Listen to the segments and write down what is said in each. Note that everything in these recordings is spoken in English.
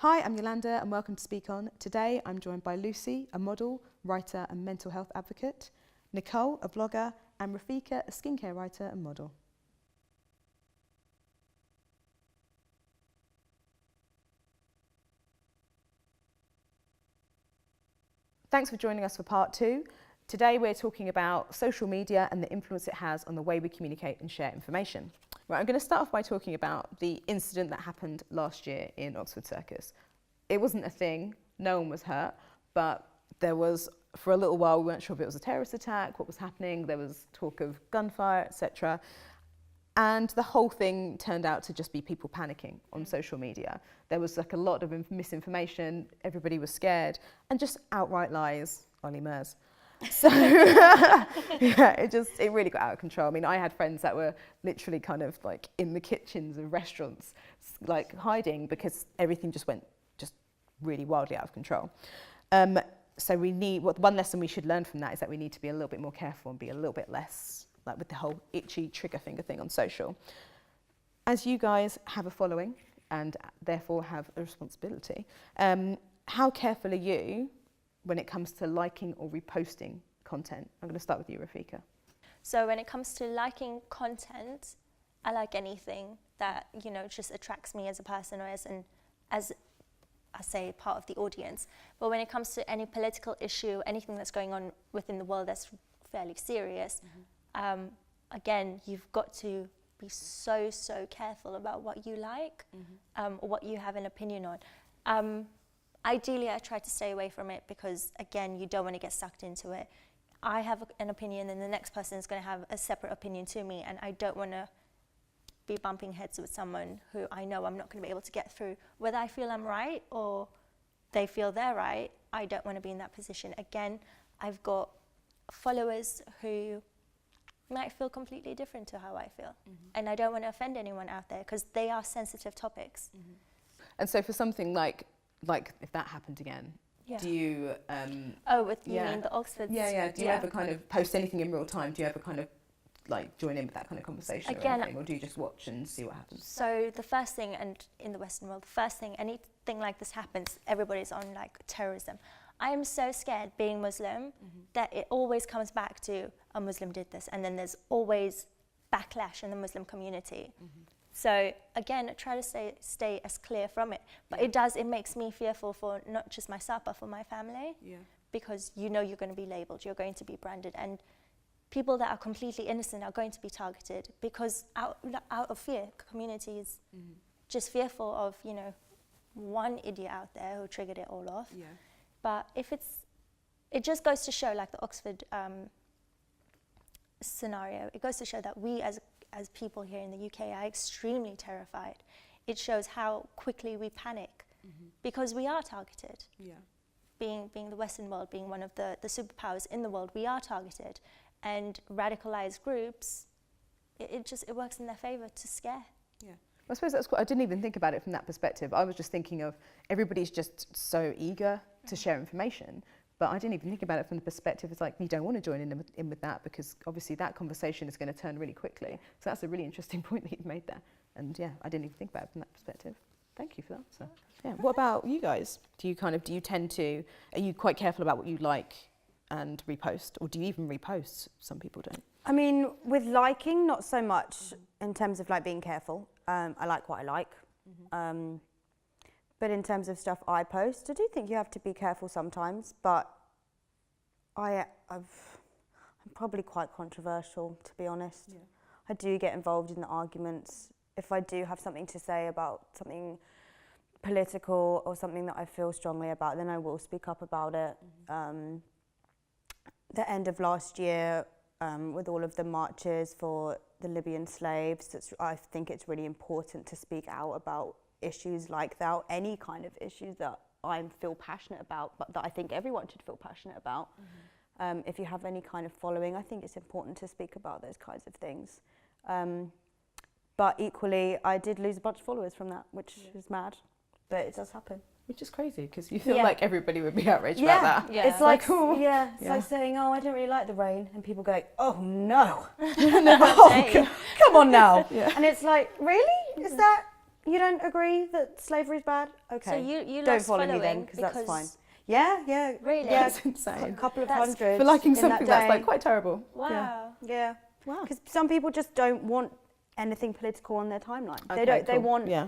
Hi, I'm Yolanda and welcome to Speak On. Today I'm joined by Lucy, a model, writer and mental health advocate, Nicole, a blogger, and Rafika, a skincare writer and model. Thanks for joining us for part 2. Today we're talking about social media and the influence it has on the way we communicate and share information. Right, I'm going to start off by talking about the incident that happened last year in Oxford Circus. It wasn't a thing, no one was hurt, but there was, for a little while, we weren't sure if it was a terrorist attack, what was happening, there was talk of gunfire, etc. And the whole thing turned out to just be people panicking on social media. There was like a lot of misinformation, everybody was scared, and just outright lies, Ollie Murs. So yeah, it really got out of control. I mean, I had friends that were literally kind of like in the kitchens of restaurants, like hiding because everything just went really wildly out of control. So one lesson we should learn from that is that we need to be a little bit more careful and be a little bit less like with the whole itchy trigger finger thing on social. As you guys have a following and therefore have a responsibility, how careful are you when it comes to liking or reposting content? I'm going to start with you, Rafika. So when it comes to liking content, I like anything that, you know, just attracts me as a person or as I say, part of the audience. But when it comes to any political issue, anything that's going on within the world that's fairly serious, again, you've got to be so careful about what you like or what you have an opinion on. Ideally, I try to stay away from it because, again, you don't want to get sucked into it. I have an opinion and the next person is going to have a separate opinion to me, and I don't want to be bumping heads with someone who I know I'm not going to be able to get through. Whether I feel I'm right or they feel they're right, I don't want to be in that position. Again, I've got followers who might feel completely different to how I feel. And I don't want to offend anyone out there because they are sensitive topics. And so for something like if that happened again, do you... you mean the Oxford? Yeah. Do you ever kind of post anything in real time? Do you ever kind of like join in with that kind of conversation again, or anything? Or do you just watch and see what happens? So the first thing, and in the Western world, the first thing, anything like this happens, everybody's on like terrorism. I am so scared being Muslim that it always comes back to a Muslim did this, and then there's always backlash in the Muslim community. So again, I try to stay as clear from it. But it makes me fearful for not just myself, but for my family. Because you know you're going to be labelled, you're going to be branded, and people that are completely innocent are going to be targeted because out of fear, community is just fearful of, you know, one idiot out there who triggered it all off. But it just goes to show, like the Oxford scenario, it goes to show that we as people here in the UK are extremely terrified. It shows how quickly we panic because we are targeted. Being the Western world, being one of the superpowers in the world, we are targeted. And radicalized groups, it works in their favour to scare. I suppose that's quite, I didn't even think about it from that perspective. I was just thinking of everybody's just so eager to share information, but I didn't even think about it from the perspective, it's like you don't want to join in with that because obviously that conversation is going to turn really quickly. So that's a really interesting point that you've made there. And yeah, I didn't even think about it from that perspective. Thank you for that answer. Yeah. What about you guys? Are you quite careful about what you like and repost, or do you even repost? Some people don't. I mean, with liking, not so much in terms of like being careful. I like what I like. But in terms of stuff I post, I do think you have to be careful sometimes, but I'm probably quite controversial, to be honest. I do get involved in the arguments. If I do have something to say about something political or something that I feel strongly about, then I will speak up about it. The end of last year, with all of the marches for the Libyan slaves, I think it's really important to speak out about issues like that, or any kind of issues that I feel passionate about, but that I think everyone should feel passionate about. If you have any kind of following, I think it's important to speak about those kinds of things. But equally, I did lose a bunch of followers from that, which is mad, but it does happen. Which is crazy, because you feel like everybody would be outraged about that. It's like, it's like saying, oh, I don't really like the rain, and people go, oh no, come on now. And it's like, really? Is that you don't agree that slavery is bad? Okay. So you don't lost follow me then, following because that's fine. because- Yeah. Really? Yeah, That's insane. a couple of That's- hundred. For liking in that something that's day. like quite terrible. Wow. Yeah. Wow. Because some people just don't want anything political on their timeline. Okay, They don't. They cool. want. Yeah.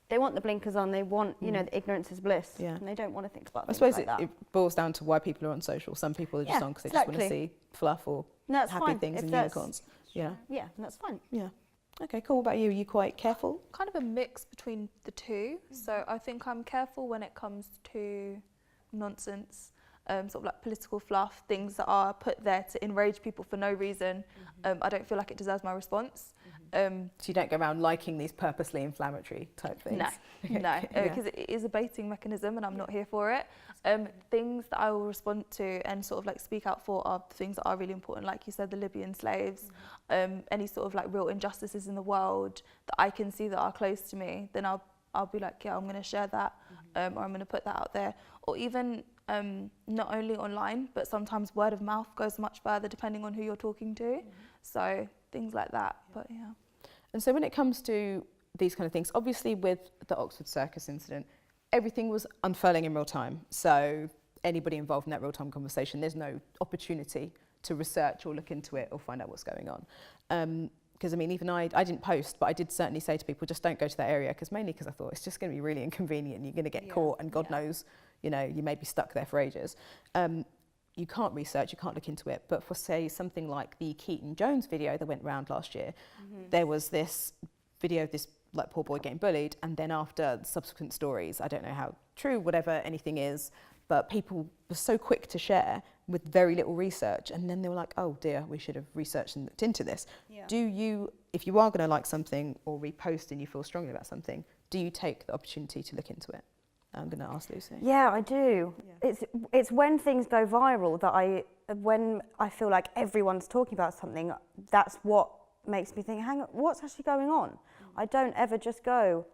They want the blinkers on. They want, you know, the ignorance is bliss. Yeah. And they don't want to think about I things suppose like that. it boils down to why people are on social. Some people are just Yeah, on because they just want to exactly. see fluff or No, that's happy fine. things If and that's- unicorns. Yeah. Yeah, and that's fine. Yeah. Okay, cool. What about you? Are you quite careful? Kind of a mix between the two. So I think I'm careful when it comes to nonsense, sort of like political fluff, things that are put there to enrage people for no reason. I don't feel like it deserves my response. So you don't go around liking these purposely inflammatory type things? No, because it is a baiting mechanism and I'm not here for it. Things that I will respond to and sort of like speak out for are the things that are really important, like you said, the Libyan slaves, any sort of like real injustices in the world that I can see that are close to me, then I'll be like, yeah, I'm going to share that, or I'm going to put that out there. Or even not only online, but sometimes word of mouth goes much further depending on who you're talking to. So things like that, but yeah. And so when it comes to these kind of things, obviously with the Oxford Circus incident, everything was unfurling in real time. So anybody involved in that real-time conversation, there's no opportunity to research or look into it or find out what's going on. Because I mean, even I didn't post, but I did certainly say to people, just don't go to that area, mainly because I thought it's just going to be really inconvenient. You're going to get caught, and God knows, you know, you may be stuck there for ages. You can't research, you can't look into it. But for, say, something like the Keaton Jones video that went round last year, there was this video of this like poor boy getting bullied, and then after subsequent stories, I don't know how true, whatever anything is, but people were so quick to share with very little research, and then they were like, oh dear, we should have researched and looked into this. Yeah. Do you, if you are going to like something or repost and you feel strongly about something, do you take the opportunity to look into it? I'm going to ask Lucy. Yeah, I do. Yeah. It's when things go viral that when I feel like everyone's talking about something, that's what makes me think, hang on, what's actually going on? I don't ever just go,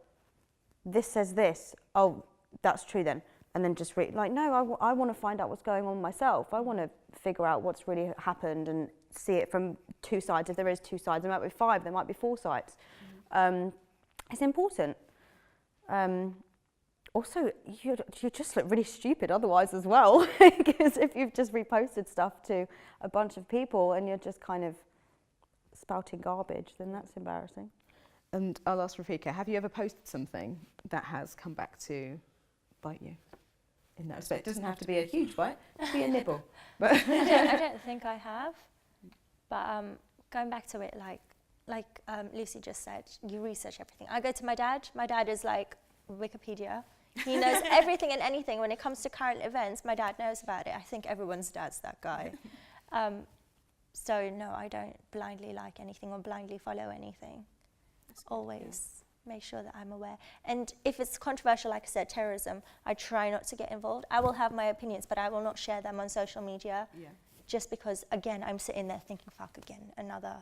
this says this, oh, that's true then, and then just read. Like, no, I want to find out what's going on myself. I want to figure out what's really happened and see it from two sides. If there is two sides, there might be five, there might be four sides. It's important. Also, you just look really stupid otherwise as well, because if you've just reposted stuff to a bunch of people and you're just kind of spouting garbage, then that's embarrassing. And I'll ask Rafika, have you ever posted something that has come back to bite you? In that respect, it doesn't have to be a huge bite, it can be a nibble. But I don't think I have. But going back to it, like Lucy just said, you research everything. I go to my dad. My dad is like Wikipedia. He knows everything and anything. When it comes to current events, my dad knows about it. I think everyone's dad's that guy. So no, I don't blindly like anything or blindly follow anything. Always make sure that I'm aware. And if it's controversial, like I said, terrorism, I try not to get involved. I will have my opinions, but I will not share them on social media. Just because, again, I'm sitting there thinking, fuck, again, another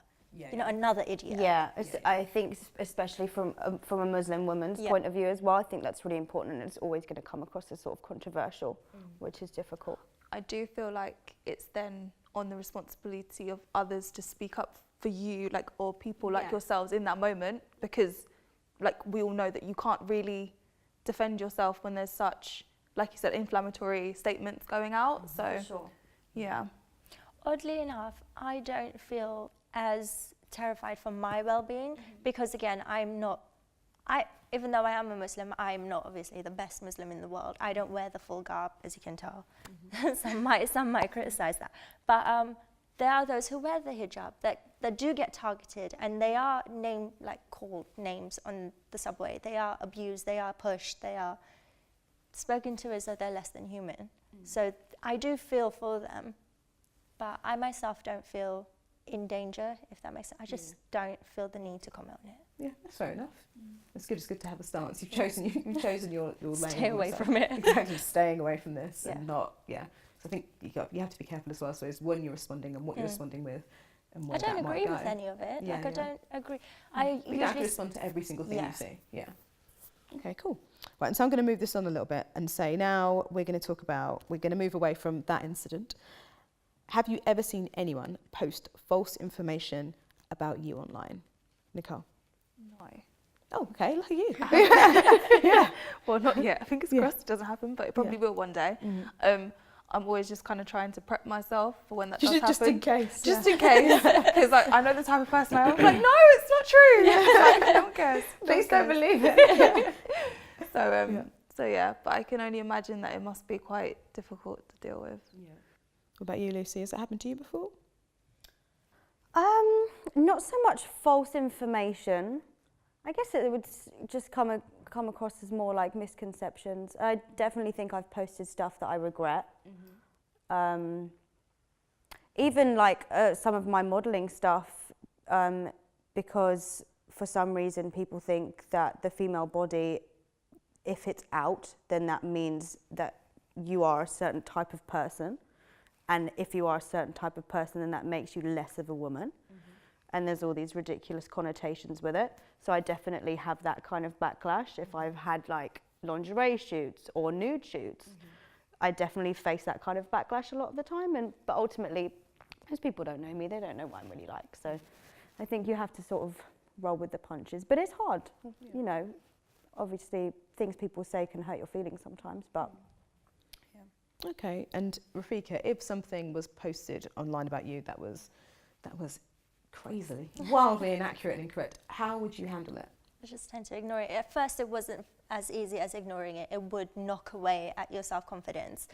idiot. Yeah, I think especially from a Muslim woman's point of view as well, I think that's really important, and it's always going to come across as sort of controversial, which is difficult. I do feel like it's then on the responsibility of others to speak up for you, like, or people like yourselves in that moment, because like we all know that you can't really defend yourself when there's such, like you said, inflammatory statements going out. So yeah. Oddly enough, I don't feel as terrified for my well-being because, again, even though I am a Muslim, I'm not obviously the best Muslim in the world. I don't wear the full garb, as you can tell. Some might criticize that. But there are those who wear the hijab that do get targeted, and they are called names on the subway. They are abused, they are pushed, they are spoken to as though they're less than human. So I do feel for them, but I myself don't feel in danger, if that makes sense. I just don't feel the need to comment on it. yeah, that's fair enough. It's good to have a stance. You've chosen your lane. Stay away yourself. from it. Exactly, staying away from this Yeah. and not, So I think you have to be careful as well. So it's when you're responding and what you're responding with, and where I don't that might agree go. with any of it. Yeah, I don't agree. I You don't have to usually respond to every single thing Yeah. you see. Yeah. Okay, cool. Right, and so I'm going to move this on a little bit and say now we're going to move away from that incident. Have you ever seen anyone post false information about you online? Nicole? No. Oh, okay, look at you. Yeah. Well, not yet. Fingers crossed it doesn't happen, but it probably will one day. I'm always just kind of trying to prep myself for when that does happen. Just in case. Just in case. Because like, I know the type of person I am. I'm like, no, it's not true. Like, no one cares. Please don't believe it. So yeah, but I can only imagine that it must be quite difficult to deal with. Yeah. What about you, Lucy? Has that happened to you before? Not so much false information. I guess it would just come across as more like misconceptions. I definitely think I've posted stuff that I regret. Even like some of my modelling stuff, because for some reason people think that the female body, if it's out, then that means that you are a certain type of person. And if you are a certain type of person, then that makes you less of a woman. And there's all these ridiculous connotations with it. So I definitely have that kind of backlash. If I've had like lingerie shoots or nude shoots, I definitely face that kind of backlash a lot of the time. But ultimately, most people don't know me. They don't know what I'm really like. So I think you have to sort of roll with the punches. But it's hard, you know. Obviously, things people say can hurt your feelings sometimes, but... Okay, and Rafika, if something was posted online about you that was crazily, wildly inaccurate and incorrect, how would you handle it? I just tend to ignore it. At first, it wasn't as easy as ignoring it. It would knock away at your self-confidence.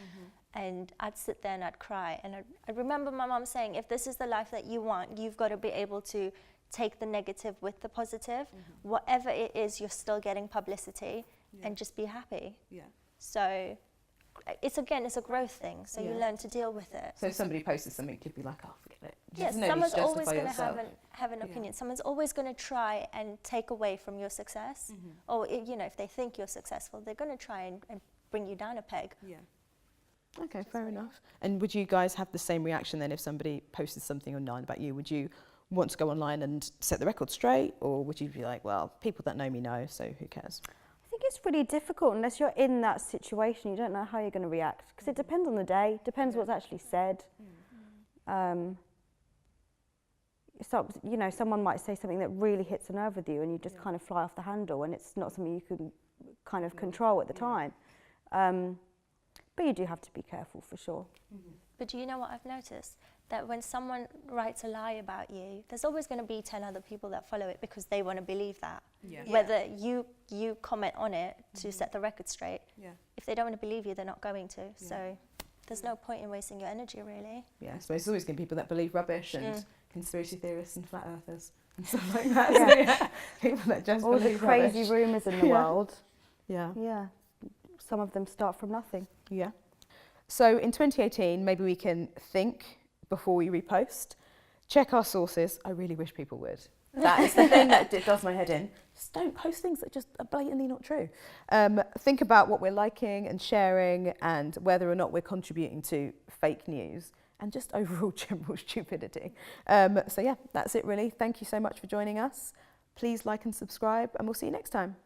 And I'd sit there and I'd cry. And I remember my mum saying, if this is the life that you want, you've got to be able to take the negative with the positive. Whatever it is, you're still getting publicity, and just be happy. So it's a growth thing. So you learn to deal with it. So if somebody posted something, you'd be like, oh, forget it. Yes, someone's always going to have an opinion. Someone's always going to try and take away from your success. Or, you know, if they think you're successful, they're going to try and bring you down a peg. Okay, fair enough. And would you guys have the same reaction then if somebody posted something online about you? Would you want to go online and set the record straight? Or would you be like, well, people that know me know, so who cares? I think it's really difficult unless you're in that situation. You don't know how you're going to react because it depends on the day, depends what's actually said. So, you know, someone might say something that really hits a nerve with you and you just kind of fly off the handle and it's not something you can kind of control at the time. But you do have to be careful for sure. But do you know what I've noticed? That when someone writes a lie about you, there's always going to be 10 other people that follow it because they want to believe that. Whether you comment on it to set the record straight, if they don't want to believe you, they're not going to. So there's no point in wasting your energy, really. Yeah, I suppose there's always going to be people that believe rubbish and conspiracy theorists and flat earthers and stuff like that. People that just all believe the crazy rubbish. rumours in the world. Yeah. Some of them start from nothing. Yeah. So in 2018, maybe we can think before we repost. Check our sources. I really wish people would. That is the thing that does my head in. Just don't post things that just are blatantly not true. Think about what we're liking and sharing and whether or not we're contributing to fake news and just overall general stupidity. So yeah, that's it really. Thank you so much for joining us. Please like and subscribe and we'll see you next time.